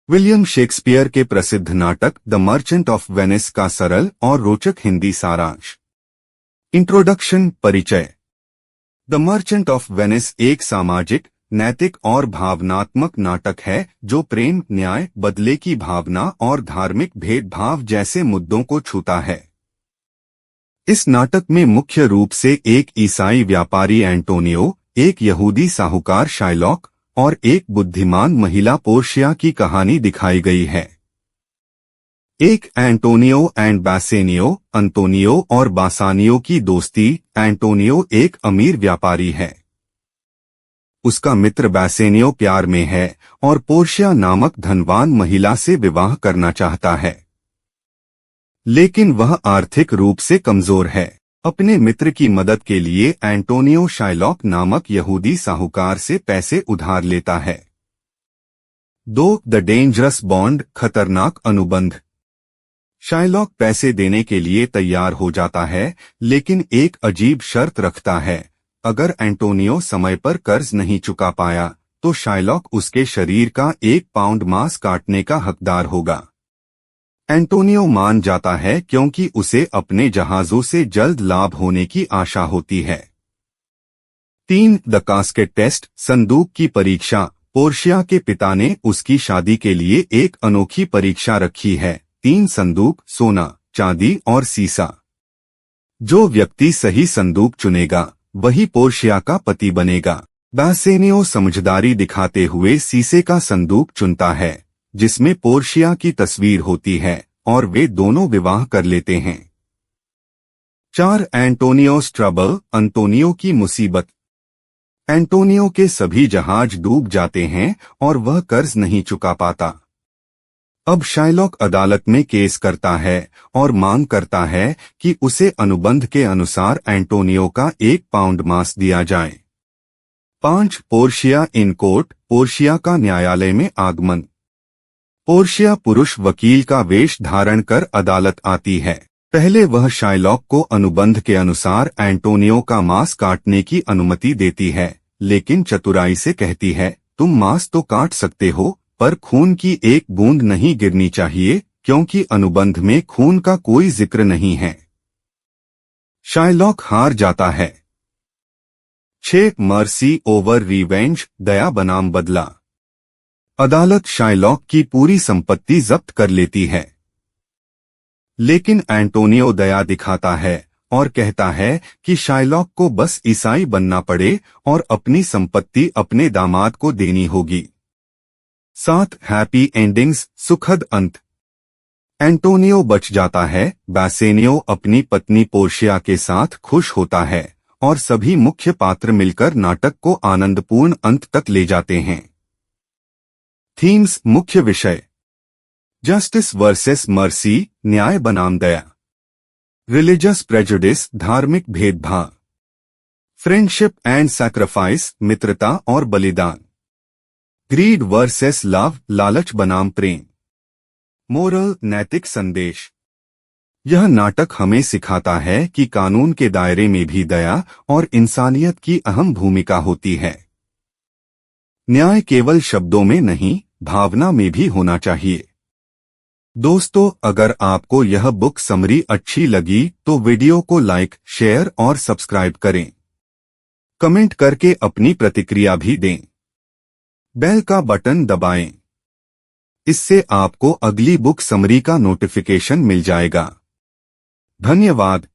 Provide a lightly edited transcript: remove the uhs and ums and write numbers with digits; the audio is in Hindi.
विलियम शेक्सपियर के प्रसिद्ध नाटक द मर्चेंट ऑफ वेनिस का सरल और रोचक हिंदी सारांश। इंट्रोडक्शन, परिचय। द मर्चेंट ऑफ वेनिस एक सामाजिक, नैतिक और भावनात्मक नाटक है जो प्रेम, न्याय, बदले की भावना और धार्मिक भेदभाव जैसे मुद्दों को छूता है। इस नाटक में मुख्य रूप से एक ईसाई व्यापारी एंटोनियो, एक यहूदी साहूकार शाइलॉक और एक बुद्धिमान महिला पोर्शिया की कहानी दिखाई गई है। एक एंटोनियो एंड बासेनियो, अंतोनियो और बासानियो की दोस्ती। एंटोनियो एक अमीर व्यापारी है। उसका मित्र बासेनियो प्यार में है और पोर्शिया नामक धनवान महिला से विवाह करना चाहता है, लेकिन वह आर्थिक रूप से कमजोर है। अपने मित्र की मदद के लिए एंटोनियो शाइलॉक नामक यहूदी साहूकार से पैसे उधार लेता है। 2. द डेंजरस बॉन्ड, खतरनाक अनुबंध। शाइलॉक पैसे देने के लिए तैयार हो जाता है, लेकिन एक अजीब शर्त रखता है। अगर एंटोनियो समय पर कर्ज नहीं चुका पाया तो शाइलॉक उसके शरीर का 1 पाउंड मांस काटने का हकदार होगा। एंटोनियो मान जाता है क्योंकि उसे अपने जहाजों से जल्द लाभ होने की आशा होती है। 3. द कास्केट टेस्ट, संदूक की परीक्षा। पोर्शिया के पिता ने उसकी शादी के लिए एक अनोखी परीक्षा रखी है। 3 संदूक, सोना, चांदी और सीसा। जो व्यक्ति सही संदूक चुनेगा वही पोर्शिया का पति बनेगा। बासेनियो समझदारी दिखाते हुए सीसे का संदूक चुनता है, जिसमें पोर्शिया की तस्वीर होती है, और वे दोनों विवाह कर लेते हैं। 4. एंटोनियोस ट्रबल, अंतोनियो की मुसीबत। एंटोनियो के सभी जहाज डूब जाते हैं और वह कर्ज नहीं चुका पाता। अब शाइलॉक अदालत में केस करता है और मांग करता है कि उसे अनुबंध के अनुसार एंटोनियो का 1 पाउंड मांस दिया जाए। 5. पोर्शिया इन कोर्ट, पोर्शिया का न्यायालय में आगमन। पोर्शिया पुरुष वकील का वेश धारण कर अदालत आती है। पहले वह शाइलॉक को अनुबंध के अनुसार एंटोनियो का मांस काटने की अनुमति देती है, लेकिन चतुराई से कहती है, तुम मांस तो काट सकते हो, पर खून की एक बूंद नहीं गिरनी चाहिए, क्योंकि अनुबंध में खून का कोई जिक्र नहीं है। शाइलॉक हार जाता है। 6. मर्सी ओवर रिवेंज, दया बनाम बदला। अदालत शाइलॉक की पूरी संपत्ति जब्त कर लेती है, लेकिन एंटोनियो दया दिखाता है और कहता है कि शाइलॉक को बस ईसाई बनना पड़े और अपनी संपत्ति अपने दामाद को देनी होगी। 7. हैप्पी एंडिंग्स, सुखद अंत। एंटोनियो बच जाता है, बासेनियो अपनी पत्नी पोर्शिया के साथ खुश होता है और सभी मुख्य पात्र मिलकर नाटक को आनंदपूर्ण अंत तक ले जाते हैं। थीम्स, मुख्य विषय। जस्टिस वर्सेस मर्सी, न्याय बनाम दया। रिलीजियस प्रेजुडिस, धार्मिक भेदभाव। फ्रेंडशिप एंड सैक्रिफाइस, मित्रता और बलिदान। ग्रीड वर्सेस लव, लालच बनाम प्रेम। मोरल, नैतिक संदेश। यह नाटक हमें सिखाता है कि कानून के दायरे में भी दया और इंसानियत की अहम भूमिका होती है। न्याय केवल शब्दों में नहीं, भावना में भी होना चाहिए। दोस्तों, अगर आपको यह बुक समरी अच्छी लगी तो वीडियो को लाइक, शेयर और सब्सक्राइब करें। कमेंट करके अपनी प्रतिक्रिया भी दें। बेल का बटन दबाएं। इससे आपको अगली बुक समरी का नोटिफिकेशन मिल जाएगा। धन्यवाद।